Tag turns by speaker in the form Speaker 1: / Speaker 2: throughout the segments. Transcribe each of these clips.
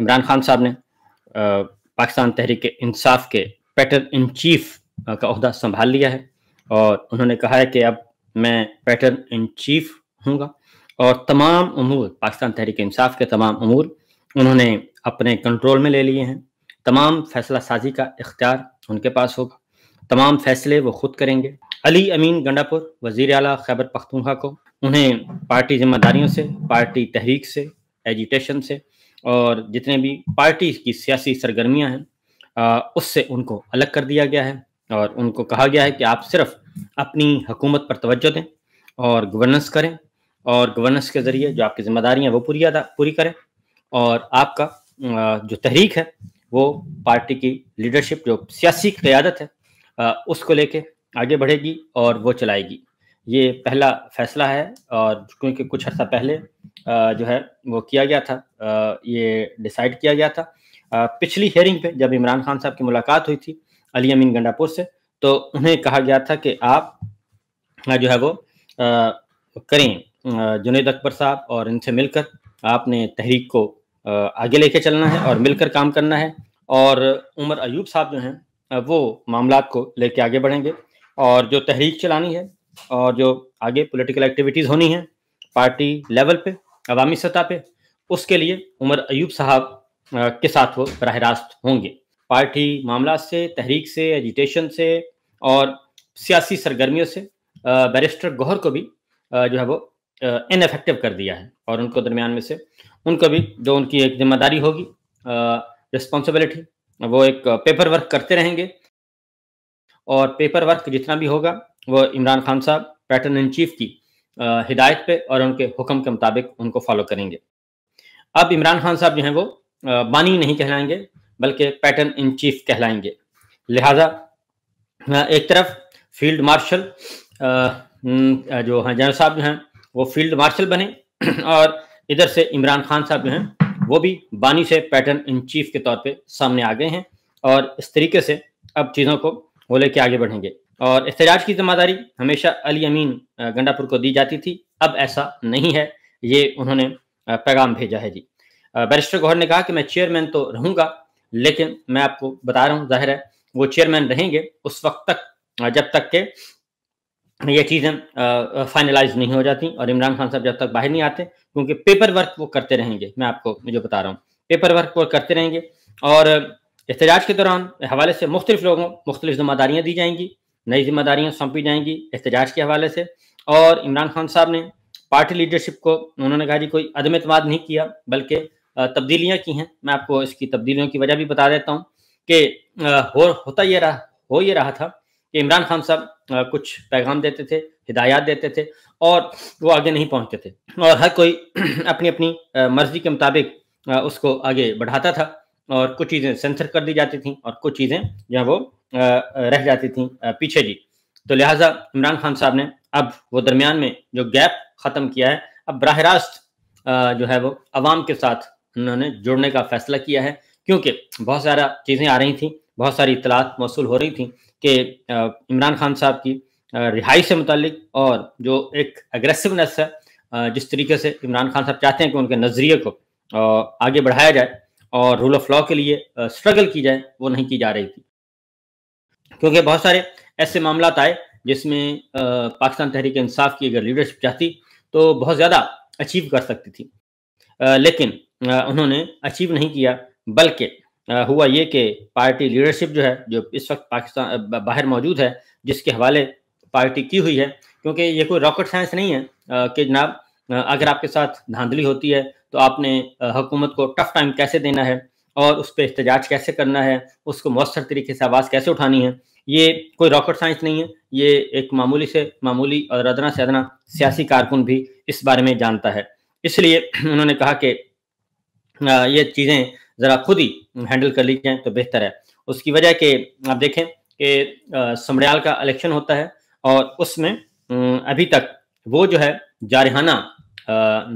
Speaker 1: عمران خان صاحب نے پاکستان تحریک انصاف کے پیٹرن ان چیف کا عہدہ سنبھال لیا ہے، اور انہوں نے کہا ہے کہ اب میں پیٹرن ان چیف ہوں گا، اور تمام امور پاکستان تحریک انصاف کے تمام امور انہوں نے اپنے کنٹرول میں لے لیے ہیں۔ تمام فیصلہ سازی کا اختیار ان کے پاس ہوگا، تمام فیصلے وہ خود کریں گے۔ علی امین گنڈاپور وزیر اعلیٰ خیبر پختونخوا کو، انہیں پارٹی ذمہ داریوں سے، پارٹی تحریک سے، ایجیٹیشن سے، اور جتنے بھی پارٹی کی سیاسی سرگرمیاں ہیں اس سے ان کو الگ کر دیا گیا ہے، اور ان کو کہا گیا ہے کہ آپ صرف اپنی حکومت پر توجہ دیں اور گورننس کریں، اور گورننس کے ذریعے جو آپ کی ذمہ داریاں وہ پوری کریں، اور آپ کا جو تحریک ہے وہ پارٹی کی لیڈرشپ، جو سیاسی قیادت ہے اس کو لے کے آگے بڑھے گی اور وہ چلائے گی۔ یہ پہلا فیصلہ ہے، اور کیونکہ کچھ عرصہ پہلے جو ہے وہ کیا گیا تھا، یہ ڈیسائیڈ کیا گیا تھا پچھلی ہیئرنگ پہ جب عمران خان صاحب کی ملاقات ہوئی تھی علی امین گنڈاپور سے، تو انہیں کہا گیا تھا کہ آپ جو ہے وہ کریں جنید اکبر صاحب اور ان سے مل کر آپ نے تحریک کو آگے لے کے چلنا ہے اور مل کر کام کرنا ہے، اور عمر ایوب صاحب جو ہیں وہ معاملات کو لے کے آگے بڑھیں گے، اور جو تحریک چلانی ہے اور جو آگے پولیٹیکل ایکٹیویٹیز ہونی ہیں پارٹی لیول پہ، عوامی سطح پہ، اس کے لیے عمر ایوب صاحب کے ساتھ وہ براہ راست ہوں گے۔ پارٹی معاملات سے، تحریک سے، ایجیٹیشن سے اور سیاسی سرگرمیوں سے بیرسٹر گوہر کو بھی جو ہے وہ ان ایفیکٹو کر دیا ہے، اور ان کو درمیان میں سے ان کو بھی جو ان کی ایک ذمہ داری ہوگی، رسپانسبلٹی، وہ ایک پیپر ورک کرتے رہیں گے، اور پیپر ورک جتنا بھی ہوگا وہ عمران خان صاحب پیٹرن ان چیف کی ہدایت پہ اور ان کے حکم کے مطابق ان کو فالو کریں گے۔ اب عمران خان صاحب جو ہیں وہ بانی نہیں کہلائیں گے بلکہ پیٹرن ان چیف کہلائیں گے، لہٰذا ایک طرف فیلڈ مارشل جو ہیں جنرل صاحب جو ہیں وہ فیلڈ مارشل بنے، اور ادھر سے عمران خان صاحب جو ہیں وہ بھی بانی سے پیٹرن ان چیف کے طور پہ سامنے آ گئے ہیں، اور اس طریقے سے اب چیزوں کو وہ لے کے آگے بڑھیں گے۔ اور احتجاج کی ذمہ داری ہمیشہ علی امین گنڈاپور کو دی جاتی تھی، اب ایسا نہیں ہے، یہ انہوں نے پیغام بھیجا ہے جی۔ بیرسٹر گوہر نے کہا کہ میں چیئرمین تو رہوں گا، لیکن میں آپ کو بتا رہا ہوں، ظاہر ہے وہ چیئرمین رہیں گے اس وقت تک جب تک کہ یہ چیزیں فائنلائز نہیں ہو جاتی، اور عمران خان صاحب جب تک باہر نہیں آتے، کیونکہ پیپر ورک وہ کرتے رہیں گے، میں آپ کو جو بتا رہا ہوں پیپر ورک وہ کرتے رہیں گے، اور احتجاج کے دوران حوالے سے مختلف لوگوں مختلف ذمہ داریاں دی جائیں گی، نئی ذمہ داریاں سونپی جائیں گی احتجاج کے حوالے سے۔ اور عمران خان صاحب نے پارٹی لیڈرشپ کو انہوں نے کہا جی کوئی عدم اعتماد نہیں کیا بلکہ تبدیلیاں کی ہیں۔ میں آپ کو اس کی تبدیلیوں کی وجہ بھی بتا دیتا ہوں کہ ہو یہ رہا تھا کہ عمران خان صاحب کچھ پیغام دیتے تھے، ہدایات دیتے تھے، اور وہ آگے نہیں پہنچتے تھے، اور ہر کوئی اپنی اپنی مرضی کے مطابق اس کو آگے بڑھاتا تھا، اور کچھ چیزیں سینسر کر دی جاتی تھیں اور کچھ چیزیں جو ہیں وہ رہ جاتی تھیں پیچھے جی۔ تو لہٰذا عمران خان صاحب نے اب وہ درمیان میں جو گیپ ختم کیا ہے، اب براہ راست جو ہے وہ عوام کے ساتھ انہوں نے جڑنے کا فیصلہ کیا ہے، کیونکہ بہت سارا چیزیں آ رہی تھیں، بہت ساری اطلاعات موصول ہو رہی تھیں کہ عمران خان صاحب کی رہائی سے متعلق، اور جو ایک اگریسونیس ہے جس طریقے سے عمران خان صاحب چاہتے ہیں کہ ان کے نظریے کو آگے بڑھایا جائے اور رول آف لا کے لیے اسٹرگل کی جائے، وہ نہیں کی جا رہی تھی، کیونکہ بہت سارے ایسے معاملات آئے جس میں پاکستان تحریک انصاف کی اگر لیڈرشپ چاہتی تو بہت زیادہ اچیو کر سکتی تھی، لیکن انہوں نے اچیو نہیں کیا، بلکہ ہوا یہ کہ پارٹی لیڈرشپ جو ہے جو اس وقت پاکستان باہر موجود ہے، جس کے حوالے پارٹی کی ہوئی ہے، کیونکہ یہ کوئی راکٹ سائنس نہیں ہے کہ جناب اگر آپ کے ساتھ دھاندلی ہوتی ہے تو آپ نے حکومت کو ٹف ٹائم کیسے دینا ہے اور اس پہ احتجاج کیسے کرنا ہے، اس کو مؤثر طریقے سے آواز کیسے اٹھانی ہے۔ یہ کوئی راکٹ سائنس نہیں ہے، یہ ایک معمولی سے معمولی اور ادنا سے ادنا سیاسی کارکن بھی اس بارے میں جانتا ہے۔ اس لیے انہوں نے کہا کہ یہ چیزیں ذرا خود ہی ہینڈل کر لی جائیں تو بہتر ہے۔ اس کی وجہ کہ آپ دیکھیں کہ سمڑیال کا الیکشن ہوتا ہے، اور اس میں ابھی تک وہ جو ہے جارحانہ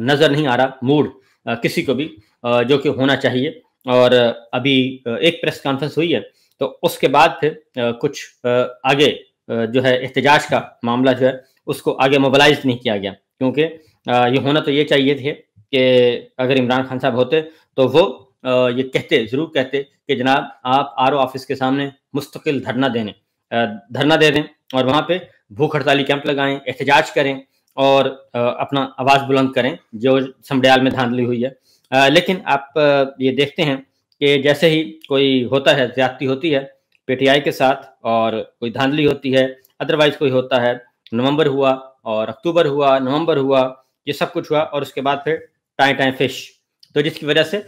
Speaker 1: نظر نہیں آ رہا موڈ کسی کو بھی جو کہ ہونا چاہیے، اور ابھی ایک پریس کانفرنس ہوئی ہے تو اس کے بعد پھر کچھ آگے جو ہے احتجاج کا معاملہ جو ہے اس کو آگے موبلائز نہیں کیا گیا، کیونکہ یہ ہونا تو یہ چاہیے تھے کہ اگر عمران خان صاحب ہوتے تو وہ یہ کہتے ضرور کہتے کہ جناب آپ RO آفس کے سامنے مستقل دھرنا دے دیں اور وہاں پہ بھوک ہڑتالی کیمپ لگائیں، احتجاج کریں اور اپنا آواز بلند کریں جو سمڈیال میں دھاندلی ہوئی ہے۔ لیکن آپ یہ دیکھتے ہیں کہ جیسے ہی کوئی ہوتا ہے، زیادتی ہوتی ہے PTI کے ساتھ اور کوئی دھاندلی ہوتی ہے، ادروائز کوئی ہوتا ہے، نومبر ہوا اور اکتوبر ہوا، نومبر ہوا، یہ سب کچھ ہوا اور اس کے بعد پھر ٹائیں فش، تو جس کی وجہ سے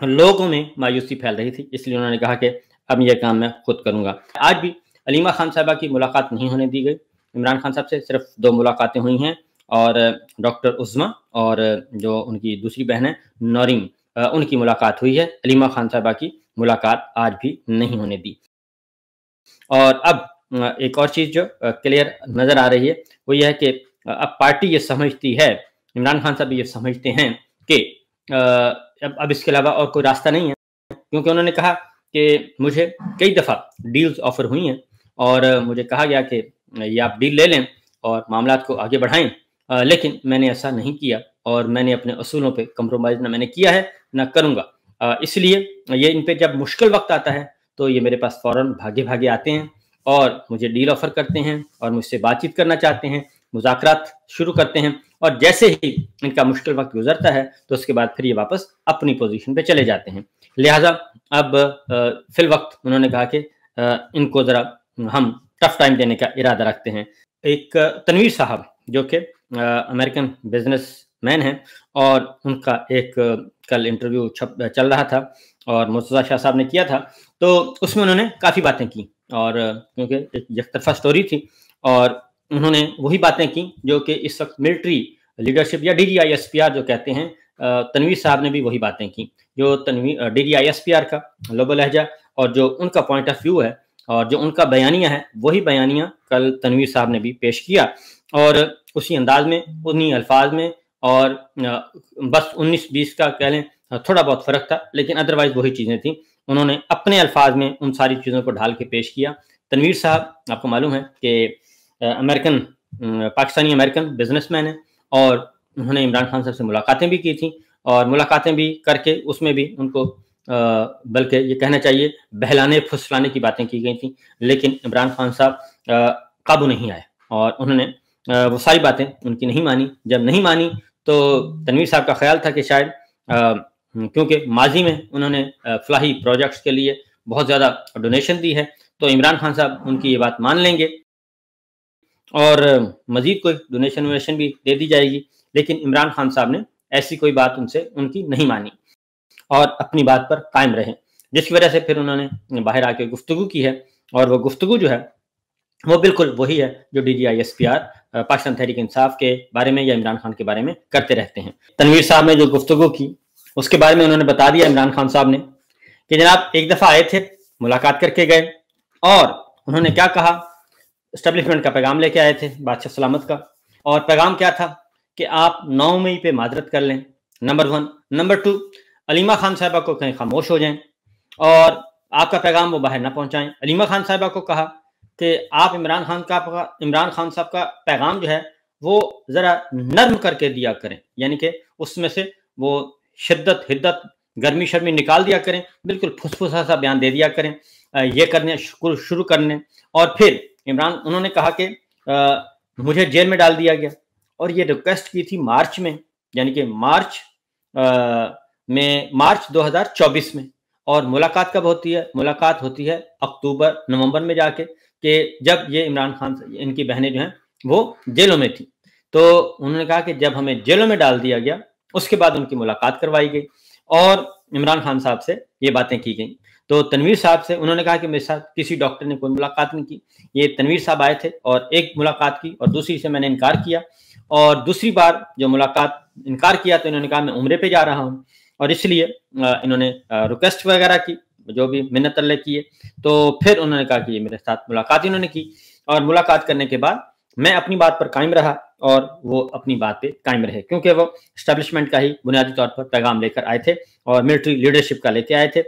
Speaker 1: لوگوں میں مایوسی پھیل رہی تھی، اس لیے انہوں نے کہا کہ اب یہ کام میں خود کروں گا۔ آج بھی علیمہ خان صاحبہ کی ملاقات نہیں ہونے دی گئی، عمران خان صاحب سے صرف 2 ملاقاتیں ہوئی ہیں اور ڈاکٹر عظمیٰ اور جو ان کی دوسری بہن ہے نورین، ان کی ملاقات ہوئی ہے۔ علیمہ خان صاحبہ کی ملاقات آج بھی نہیں ہونے دی۔ اور اب ایک اور چیز جو کلیئر نظر آ رہی ہے وہ یہ ہے کہ اب پارٹی یہ سمجھتی ہے، عمران خان صاحب یہ سمجھتے ہیں کہ اب اس کے علاوہ اور کوئی راستہ نہیں ہے، کیونکہ انہوں نے کہا کہ مجھے کئی دفعہ ڈیلز آفر ہوئی ہیں اور مجھے کہا گیا کہ یہ آپ ڈیل لے لیں اور معاملات کو آگے بڑھائیں، لیکن میں نے ایسا نہیں کیا اور میں نے اپنے اصولوں پہ کمپرومائز نہ میں نے کیا ہے نہ کروں گا۔ اس لیے یہ ان پہ جب مشکل وقت آتا ہے تو یہ میرے پاس فوراً بھاگے آتے ہیں اور مجھے ڈیل آفر کرتے ہیں اور مجھ سے بات چیت کرنا چاہتے ہیں، مذاکرات شروع کرتے ہیں، اور جیسے ہی ان کا مشکل وقت گزرتا ہے تو اس کے بعد پھر یہ واپس اپنی پوزیشن پہ چلے جاتے ہیں۔ لہٰذا اب فی الوقت انہوں نے کہا کہ ان کو ذرا ہم ٹف ٹائم دینے کا ارادہ رکھتے ہیں۔ ایک تنویر صاحب جو کہ امریکن بزنس مین ہیں اور ان کا ایک کل انٹرویو چل رہا تھا اور مرتضیٰ شاہ صاحب نے کیا تھا، تو اس میں انہوں نے کافی باتیں کی اور کیونکہ ایک یک طرفہ سٹوری تھی اور انہوں نے وہی باتیں کی جو کہ اس وقت ملٹری لیڈرشپ یا DGISPR جو کہتے ہیں، تنویر صاحب نے بھی وہی باتیں کی جو DGISPR کا لوبو لہجہ اور جو ان کا پوائنٹ آف ویو ہے اور جو ان کا بیانیہ ہے وہی بیانیہ کل تنویر صاحب نے بھی پیش کیا اور اسی انداز میں انہی الفاظ میں، اور بس 19-20 کا کہہ لیں تھوڑا بہت فرق تھا لیکن ادروائز وہی چیزیں تھیں۔ انہوں نے اپنے الفاظ میں ان ساری چیزوں کو ڈھال کے پیش کیا۔ تنویر صاحب آپ کو معلوم ہے کہ پاکستانی امریکن بزنس مین ہیں اور انہوں نے عمران خان صاحب سے ملاقاتیں بھی کی تھیں اور ملاقاتیں بھی کر کے اس میں بھی ان کو بلکہ یہ کہنا چاہیے بہلانے پھسلانے کی باتیں کی گئی تھیں، لیکن عمران خان صاحب قابو نہیں آئے اور انہوں نے وہ ساری باتیں ان کی نہیں مانی۔ جب نہیں مانی تو تنویر صاحب کا خیال تھا کہ شاید کیونکہ ماضی میں انہوں نے فلاحی پروجیکٹس کے لیے بہت زیادہ ڈونیشن دی ہے تو عمران خان صاحب ان کی یہ بات مان لیں گے اور مزید کوئی ڈونیشن بھی دے دی جائے گی، لیکن عمران خان صاحب نے ایسی کوئی بات ان کی نہیں مانی اور اپنی بات پر قائم رہے، جس کی وجہ سے پھر انہوں نے باہر آ کے گفتگو کی ہے اور وہ گفتگو جو ہے وہ بالکل وہی ہے جو DGISPR پاکستان تحریک انصاف کے بارے میں یا عمران خان کے بارے میں کرتے رہتے ہیں۔ تنویر صاحب نے جو گفتگو کی اس کے بارے میں انہوں نے بتا دیا عمران خان صاحب نے کہ جناب ایک دفعہ آئے تھے، ملاقات کر کے گئے اور انہوں نے کیا کہا، اسٹیبلشمنٹ کا پیغام لے کے آئے تھے بادشاہ سلامت کا، اور پیغام کیا تھا کہ آپ 9 مئی پہ معذرت کر لیں، نمبر 1۔ نمبر 2، علیمہ خان صاحبہ کو کہیں خاموش ہو جائیں اور آپ کا پیغام وہ باہر نہ پہنچائیں۔ علیمہ خان صاحبہ کو کہا کہ آپ عمران خان صاحب کا پیغام جو ہے وہ ذرا نرم کر کے دیا کریں، یعنی کہ اس میں سے وہ شدت حدت گرمی شرمی نکال دیا کریں، بالکل پھسپھسا سا بیان دے دیا کریں، یہ کرنے شروع کرنے۔ اور پھر انہوں نے کہا کہ مجھے جیل میں ڈال دیا گیا اور یہ ریکویسٹ کی تھی مارچ میں، یعنی کہ مارچ 2024 میں، اور ملاقات کب ہوتی ہے؟ ملاقات ہوتی ہے اکتوبر نومبر میں جا کے، کہ جب یہ عمران خان ان کی بہنیں جو ہیں وہ جیلوں میں تھیں۔ تو انہوں نے کہا کہ جب ہمیں جیلوں میں ڈال دیا گیا اس کے بعد ان کی ملاقات کروائی گئی اور عمران خان صاحب سے یہ باتیں کی گئیں۔ تو تنویر صاحب سے انہوں نے کہا کہ میرے ساتھ کسی ڈاکٹر نے کوئی ملاقات نہیں کی، یہ تنویر صاحب آئے تھے اور ایک ملاقات کی اور دوسری سے میں نے انکار کیا، اور دوسری بار جو ملاقات انکار کیا تو انہوں نے کہا میں عمرے پہ جا رہا ہوں، اور اس لیے انہوں نے ریکویسٹ وغیرہ کی جو بھی منت اللہ کیے، تو پھر انہوں نے کہا کہ یہ میرے ساتھ ملاقات انہوں نے کی، اور ملاقات کرنے کے بعد میں اپنی بات پر قائم رہا اور وہ اپنی بات پہ قائم رہے، کیونکہ وہ اسٹیبلشمنٹ کا ہی بنیادی طور پر پیغام لے کر آئے تھے اور ملٹری لیڈرشپ کا لے کے آئے تھے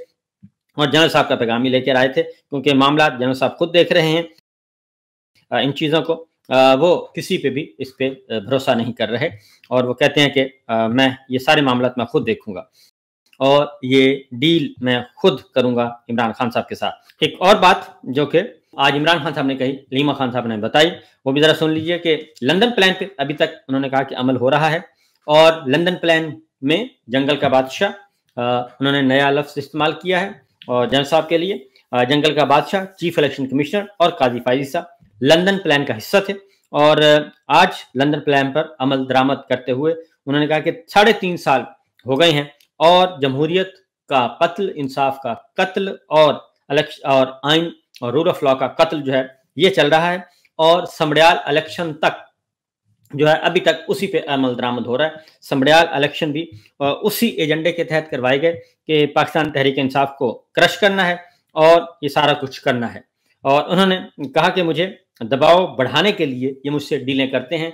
Speaker 1: اور جنرل صاحب کا پیغام ہی لے کر آئے تھے، کیونکہ معاملات جنرل صاحب خود دیکھ رہے ہیں ان چیزوں کو، وہ کسی پہ بھی اس پہ بھروسہ نہیں کر رہے اور وہ کہتے ہیں کہ میں یہ سارے معاملات میں خود دیکھوں گا۔ اور یہ ڈیل میں خود کروں گا عمران خان صاحب کے ساتھ۔ ایک اور بات جو کہ آج عمران خان صاحب نے کہی، علیمہ خان صاحب نے بتائی، وہ بھی ذرا سن لیجئے کہ لندن پلان پہ ابھی تک انہوں نے کہا کہ عمل ہو رہا ہے، اور لندن پلان میں جنگل کا بادشاہ انہوں نے نیا لفظ استعمال کیا ہے، اور جنرل صاحب کے لیے جنگل کا بادشاہ، چیف الیکشن کمشنر اور قاضی فائزی صاحب لندن پلان کا حصہ تھے، اور آج لندن پلان پر عمل درآمد کرتے ہوئے انہوں نے کہا کہ 3.5 سال ہو گئے ہیں، اور جمہوریت کا قتل، انصاف کا قتل، اور آئین اور رول آف لا کا قتل جو ہے یہ چل رہا ہے، اور سمبڑیال الیکشن تک جو ہے ابھی تک اسی پہ عمل درآمد ہو رہا ہے۔ سمبڑیال الیکشن بھی اسی ایجنڈے کے تحت کروائے گئے کہ پاکستان تحریک انصاف کو کرش کرنا ہے اور یہ سارا کچھ کرنا ہے، اور انہوں نے کہا کہ مجھے دباؤ بڑھانے کے لیے یہ مجھ سے ڈیلیں کرتے ہیں۔